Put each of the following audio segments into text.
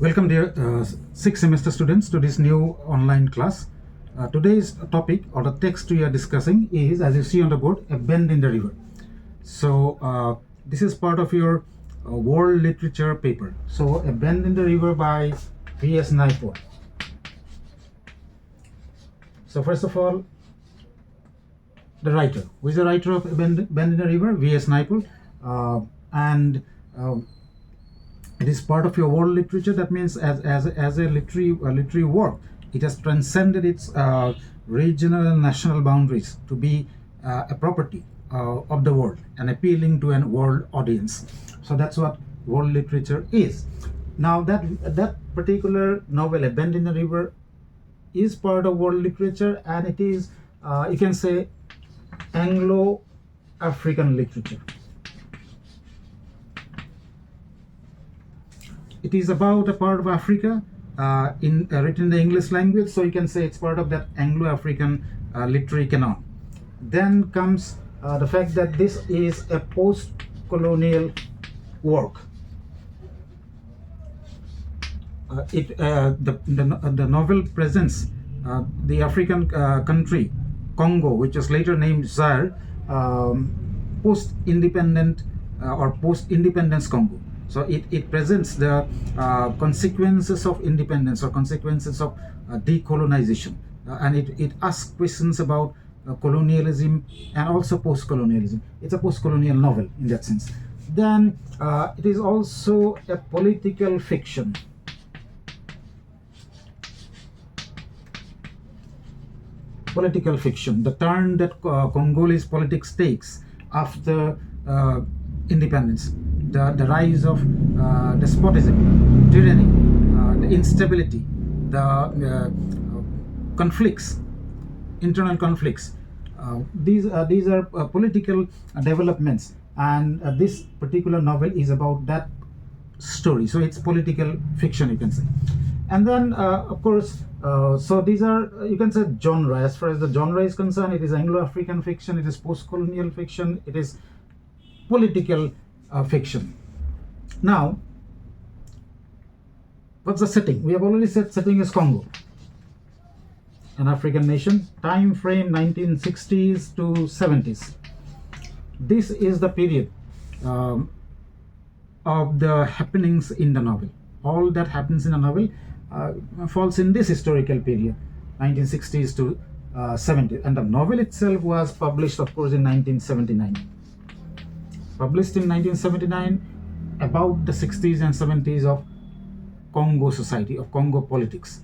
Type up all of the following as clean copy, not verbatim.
Welcome dear sixth semester students to this new online class. Today's topic or the text we are discussing is, as you see on the board, a bend in the river. So this is part of your world literature paper. So a bend in the river by V.S. Naipaul. So first of all, the writer. Who is the writer of a bend in the river? V.S. Naipaul. And it is part of your world literature. That means as a literary work, it has transcended its regional and national boundaries to be a property of the world and appealing to a world audience. So that's what world literature is. Now that particular novel, A Bend in the River, is part of world literature, and it is you can say Anglo-African literature. It is about a part of Africa written in the English language, so you can say it's part of that Anglo-African literary canon. Then comes the fact that this is a post-colonial work. The novel presents the African country Congo, which was later named Zaire, post-independent or post-independence Congo. So it presents the consequences of independence or consequences of decolonization, and it asks questions about colonialism and also post-colonialism. It's a post-colonial novel in that sense. Then it is also a political fiction. Political fiction, the turn that Congolese politics takes after independence, the rise of despotism, tyranny, the instability, the conflicts, internal conflicts. These are political developments, and this particular novel is about that story. So it's political fiction, you can say. And then of course, so these are, you can say, genre. As far as the genre is concerned, it is Anglo-African fiction, it is post-colonial fiction, it is political fiction. Now, what's the setting? We have already said setting is Congo, an African nation. Time frame 1960s to 70s. This is the period of the happenings in the novel. All that happens in the novel falls in this historical period, 1960s to 70s. And the novel itself was published, of course, in 1979. Published in 1979, about the 60s and 70s of Congo society, of Congo politics.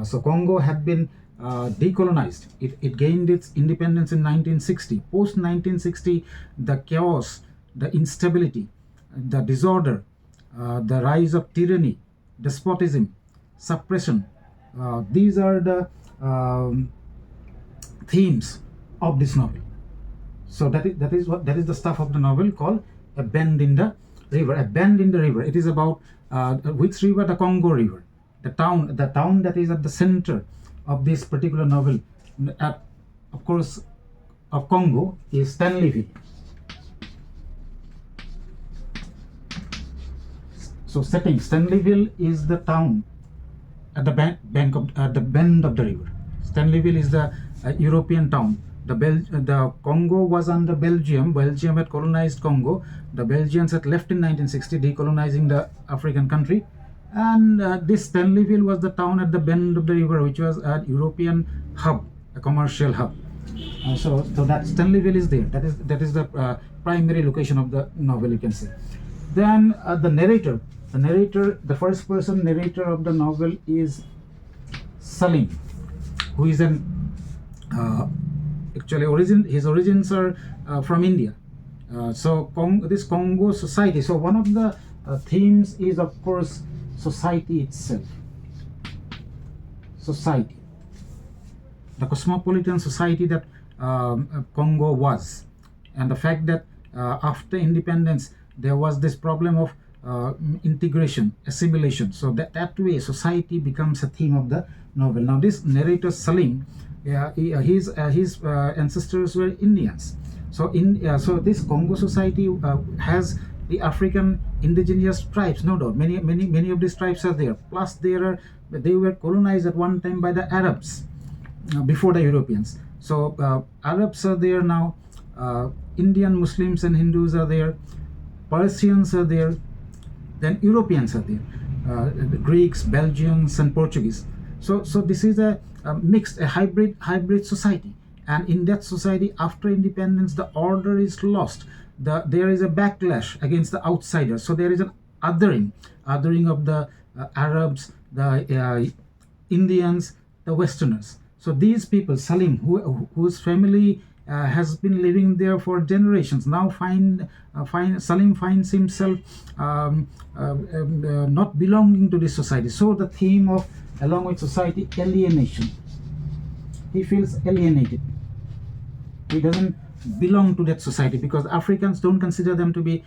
So Congo had been decolonized. It gained its independence in 1960. Post 1960, the chaos, the instability, the disorder, the rise of tyranny, despotism, suppression, these are the themes of this novel. So that is the stuff of the novel called A Bend in the River. A Bend in the River. It is about which river? The Congo River. The town that is at the center of this particular novel, of course, of Congo, is Stanleyville. So setting, Stanleyville is the town at the bend of the river. Stanleyville is the European town. The Congo was under Belgium. Belgium had colonized Congo. The Belgians had left in 1960, decolonizing the African country. And this Stanleyville was the town at the bend of the river, which was a European hub, a commercial hub. So that Stanleyville is there. That is the primary location of the novel, you can say. Then the narrator, the first person narrator of the novel is Salim, who is an his origins are from India. So this Congo society. So one of the themes is, of course, society itself. Society, the cosmopolitan society that Congo was, and the fact that after independence there was this problem of integration, assimilation. So that way society becomes a theme of the novel. Now this narrator Salim, his ancestors were Indians. So this Congo society has the African indigenous tribes, no doubt. Many of these tribes are there. Plus, they were colonized at one time by the Arabs before the Europeans. So Arabs are there now. Indian Muslims and Hindus are there. Persians are there. Then Europeans are there. The Greeks, Belgians, and Portuguese. So this is a mixed, a hybrid society. And in that society, after independence, the order is lost. There is a backlash against the outsiders. So there is an othering of the Arabs, the Indians, the Westerners. So these people, Salim, whose family has been living there for generations, now Salim finds himself not belonging to this society. So the theme of, along with society, alienation. He feels alienated. He doesn't belong to that society because Africans don't consider them to be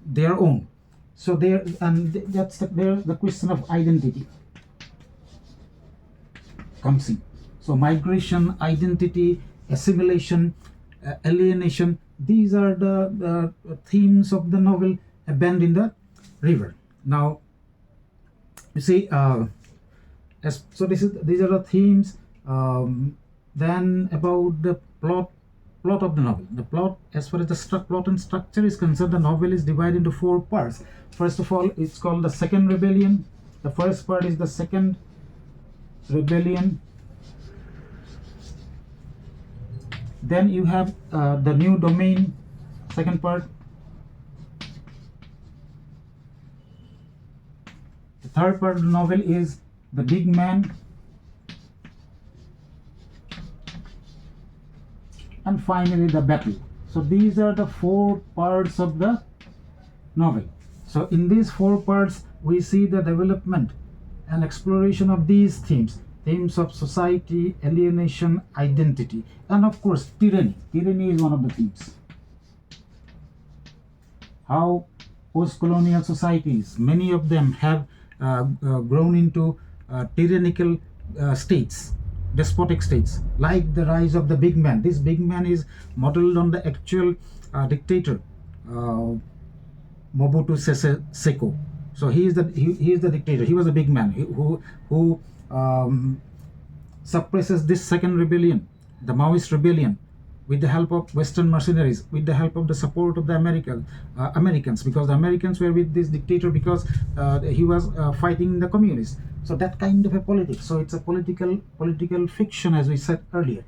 their own. So that's the question of identity comes in. So migration, identity, assimilation, alienation, these are the themes of the novel A Bend in the River. Now, you see, these are the themes. Then about the plot of the novel. The plot, as far as the plot and structure is concerned, the novel is divided into 4 parts. First of all, it's called the Second Rebellion. The first part is the Second Rebellion. Then you have the New Domain, second part. The third part of the novel is The Big Man. And finally the battle. So these are the 4 parts of the novel. So in these 4 parts we see the development and exploration of these themes of society, alienation, identity, and of course tyranny. Tyranny is one of the themes. How post-colonial societies, many of them have grown into tyrannical states, despotic states, like the rise of the big man. This big man is modeled on the actual dictator, Mobutu Sese Seko. So he is the dictator. He was a big man who suppresses this second rebellion, the Maoist rebellion, with the help of Western mercenaries, with the help of the support of the Americans, because the Americans were with this dictator because he was fighting the communists. So that kind of a politics. So it's a political fiction, as we said earlier.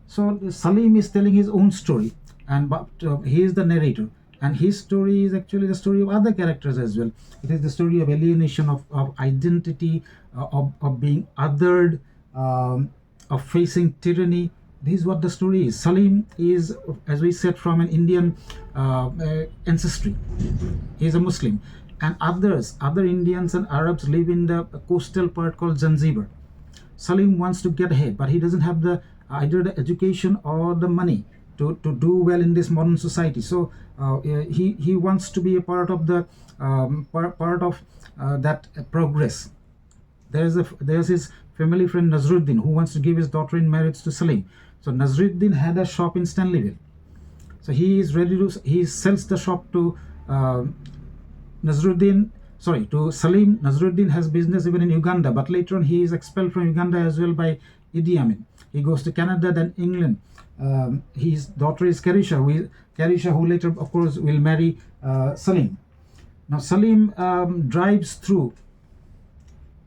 So Salim is telling his own story, but he is the narrator, and his story is actually the story of other characters as well. It is the story of alienation, of identity, of being othered, of facing tyranny. This is what the story is. Salim is, as we said, from an Indian ancestry. He is a Muslim. And other Indians and Arabs live in the coastal part called Zanzibar. Salim wants to get ahead, but he doesn't have either the education or the money to do well in this modern society. So he wants to be a part of the that progress. There's his family friend Nasruddin, who wants to give his daughter in marriage to Salim. So Nasruddin had a shop in Stanleyville. So he sells the shop to Salim. Nasruddin has business even in Uganda, but later on he is expelled from Uganda as well by Idi Amin. He goes to Canada, then England. His daughter is Karisha, who later, of course, will marry Salim. Now Salim drives through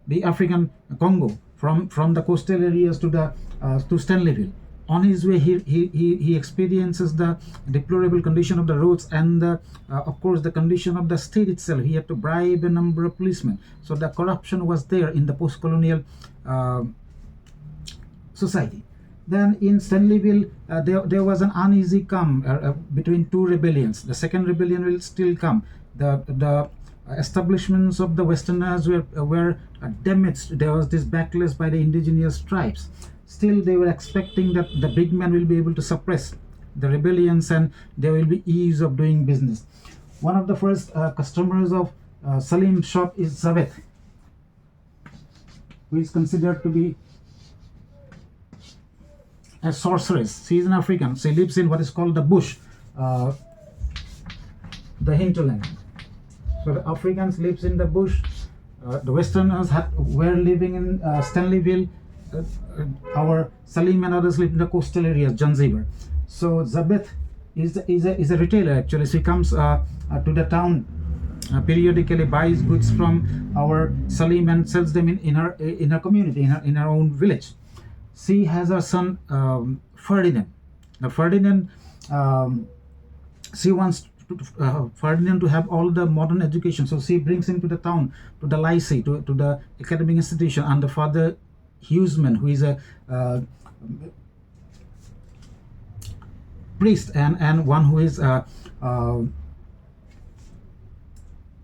the African Congo from the coastal areas to Stanleyville. On his way, he experiences the deplorable condition of the roads and of course the condition of the state itself. He had to bribe a number of policemen. So the corruption was there in the post-colonial society. Then in Stanleyville, there was an uneasy calm between 2 rebellions. The second rebellion will still come. The establishments of the Westerners were damaged. There was this backlash by the indigenous tribes. Still, they were expecting that the big man will be able to suppress the rebellions and there will be ease of doing business. One of the first customers of Salim's shop is Zawet, who is considered to be a sorceress. She is an African. She lives in what is called the bush. the hinterland. So the Africans lives in the bush. The Westerners were living in Stanleyville. Our Salim and others live in the coastal areas, Zanzibar. So Zabeth is a retailer actually. So he comes to the town periodically, buys goods from our Salim and sells them in her community, in her own village. She has a son Ferdinand. Now Ferdinand, she wants Ferdinand to have all the modern education, so she brings him to the town, to the lycée, to the academic institution, and the father Huseman, who is a priest and one who is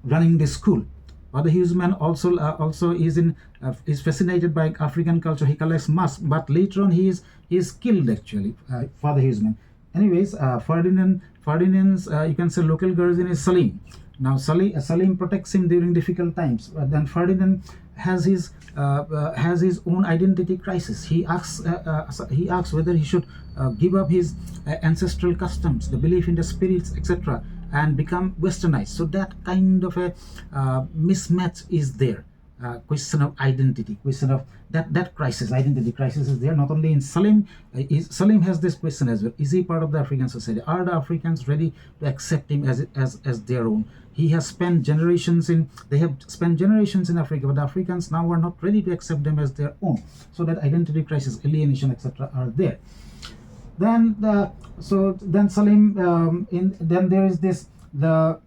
running the school. Father Huseman also is fascinated by African culture. He collects musk, but later on he is killed actually. Father Huseman. Anyways, Ferdinand's you can say local guardian is Salim. Now Salim protects him during difficult times. But then Ferdinand has his own identity crisis. He asks whether he should give up his ancestral customs, the belief in the spirits, etc., and become westernized. So that kind of a mismatch is there. Question of identity, question of that crisis, identity crisis is there. Not only in Salim, Salim has this question as well: is he part of the African society? Are the Africans ready to accept him as their own? They have spent generations in Africa, but the Africans now are not ready to accept them as their own. So that identity crisis, alienation, etc., are there. Then Salim, then there is the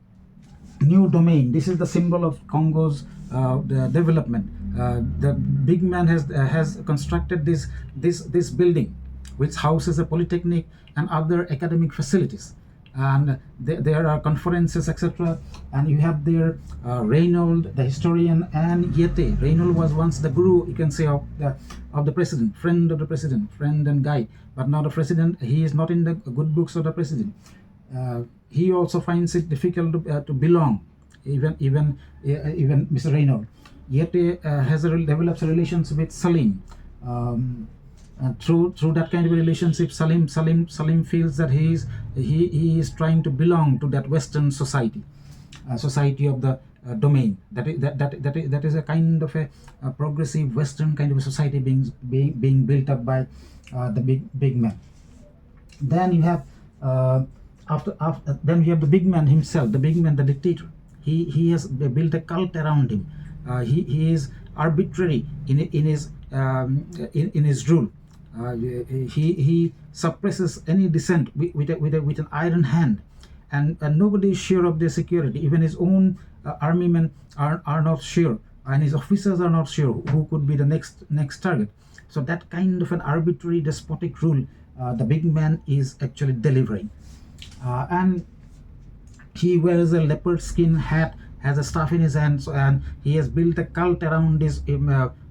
new domain. This is the symbol of Congo's the development. The big man has constructed this building, which houses a polytechnic and other academic facilities, and there are conferences, etc. And you have there Reynold, the historian, and Yete. Reynold was once the guru, you can say, of the president, friend of the president, friend and guide. But now the president, he is not in the good books of the president. He also finds it difficult to belong, even Mr. Reynold. Yete develops a relationship with Salim. And through that kind of a relationship, Salim feels that he is trying to belong to that Western society, society of the domain. That is a kind of a progressive Western kind of a society being built up by the big man. Then you have then you have the big man himself, the big man, the dictator. He has built a cult around him. He is arbitrary in his rule. He suppresses any dissent with an iron hand, and nobody is sure of their security. Even his own army men are not sure, and his officers are not sure who could be the next target. So that kind of an arbitrary despotic rule, the big man is actually delivering. And he wears a leopard skin hat, has a staff in his hands, and he has built a cult around his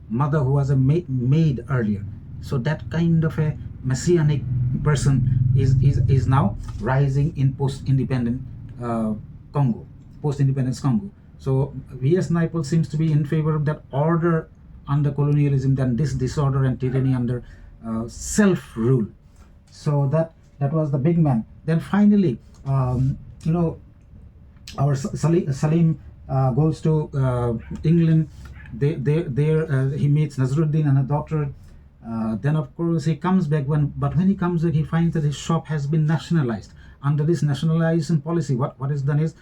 mother, who was a maid earlier. So that kind of a messianic person is now rising in post-independent Congo, post-independence Congo. So V.S. Naipaul seems to be in favor of that order under colonialism than this disorder and tyranny under self-rule. So that was the big man. Then finally, our Salim goes to England. There he meets Nazruddin and a doctor. Then of course he comes back. But when he comes back, he finds that his shop has been nationalized. Under this nationalization policy, what is done is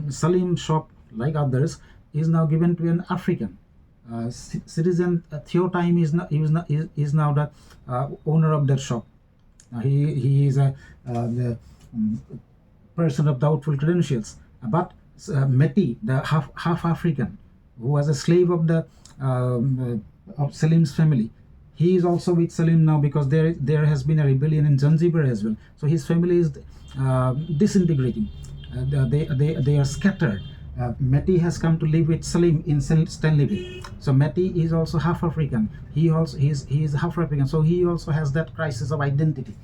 Salim's shop, like others, is now given to an African citizen. Theotime is now the owner of that shop. He is the person of doubtful credentials. But Meti, the half African, who was a slave of the of Salim's family, he is also with Salim now, because there has been a rebellion in Zanzibar as well. So his family is disintegrating. They are scattered. Meti has come to live with Salim in Stanleyville. So Meti is also half African. He is half African. So he also has that crisis of identity.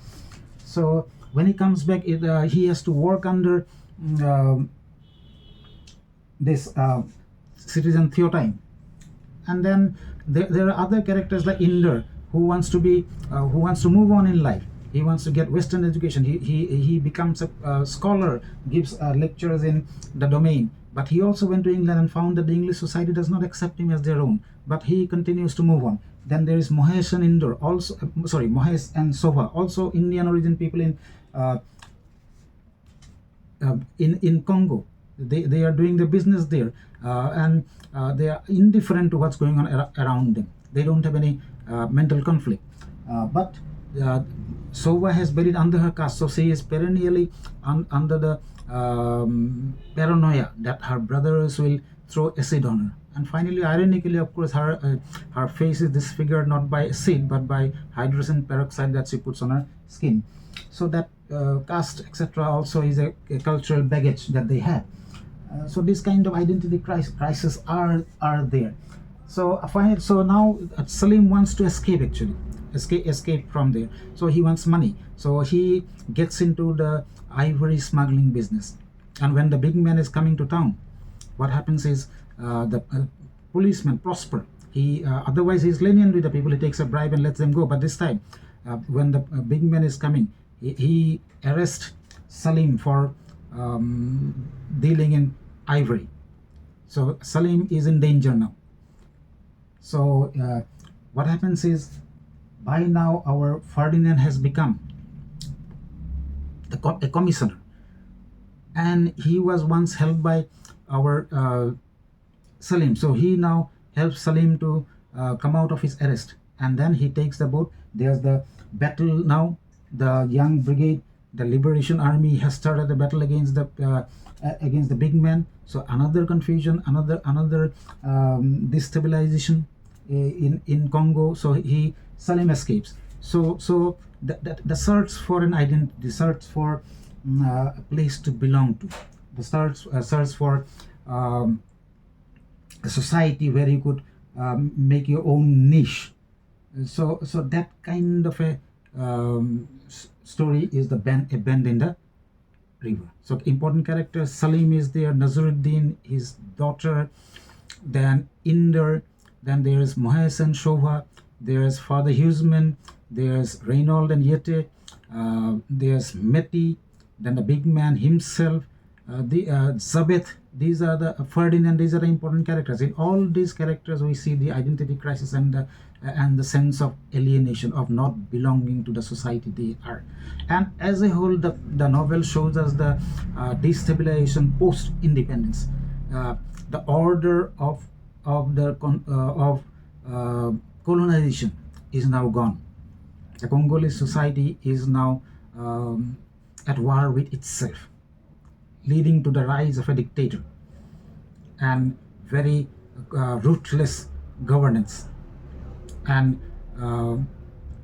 So when he comes back, he has to work under this citizen Theotime. And then there are other characters like Inder, who wants to move on in life. he wants to get Western education. He becomes a scholar, gives lectures in the domain. But he also went to England and found that the English society does not accept him as their own. But he continues to move on. Then there is Mohesh and Indor, also Mohesh and Sobha, also Indian origin people in Congo. They are doing the business there, and they are indifferent to what's going on around them. They don't have any mental conflict. But Sova has buried under her caste, so she is perennially under the paranoia that her brothers will throw acid on her. And finally, ironically, of course, her face is disfigured not by acid but by hydrogen peroxide that she puts on her skin. So that caste, etc., also is a cultural baggage that they have. So this kind of identity crisis are there. So now Salim wants to escape, actually escape from there. So he wants money, so he gets into the ivory smuggling business. And when the big man is coming to town, what happens is the policeman Prosper, he otherwise he's lenient with the people, he takes a bribe and lets them go. But this time when the big man is coming, he arrests Salim for dealing in ivory. So Salim is in danger now. So what happens is, by now our Ferdinand has become a commissioner, and he was once held by our Salim. So he now helps Salim to come out of his arrest, and then he takes the boat. There's the battle now. The young brigade, the Liberation Army, has started a battle against the big man. So another confusion, another destabilization in Congo. So Salim escapes. So the search for an identity, the search for a place to belong to, the search for a society where you could make your own niche. So that kind of a story is a bend in the river. So important characters: Salim is there, Nazaruddin, his daughter, then Inder, then there is Mohesh and Shobha, there's Father Huseman, there's Reynold and Yete, there's Meti, then the big man himself, the Zabeth. These are the Ferdinand. These are the important characters. In all these characters, we see the identity crisis and the sense of alienation, of not belonging to the society they are. And as a whole, the novel shows us the destabilization post-independence. The order of colonization is now gone. The Congolese society is now at war with itself, leading to the rise of a dictator and very ruthless governance, and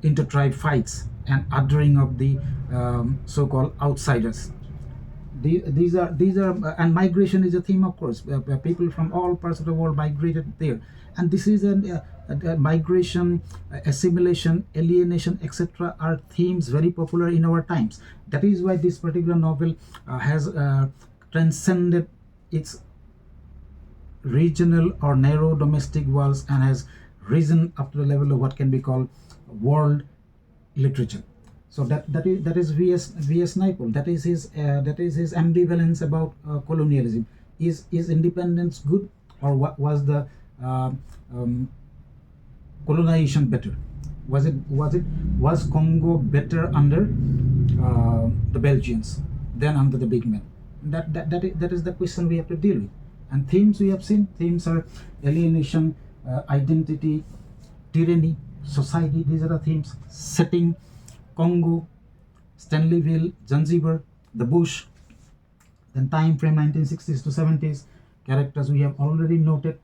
inter-tribe fights and othering of the so-called outsiders. These are and migration is a theme, of course. People from all parts of the world migrated there, and this is a migration, assimilation, alienation, etc. are themes very popular in our times. That is why this particular novel has transcended its regional or narrow domestic walls and has risen up to the level of what can be called world literature. So that is V.S. Naipaul. That is his ambivalence about colonialism. Is independence good, or what was the colonization better? Was Congo better under the Belgians than under the big men? That is the question we have to deal with. And themes we have seen. Themes are alienation, identity, tyranny, society. These are the themes. Setting: Congo, Stanleyville, Zanzibar, the bush. Then time frame 1960s to 70s. Characters we have already noted.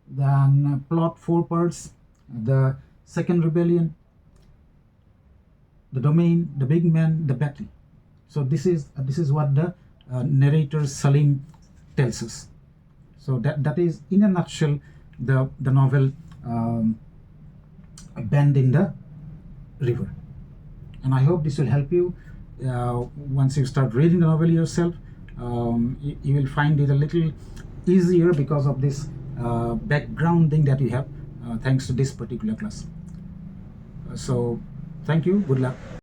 Then plot 4 parts: the second rebellion, the domain, the big man, the battle. So this is what the narrator Salim tells us. So that is in a nutshell the novel Bend in the River. And I hope this will help you. Once you start reading the novel yourself, you will find it a little easier because of this backgrounding that you have thanks to this particular class. So thank you, good luck.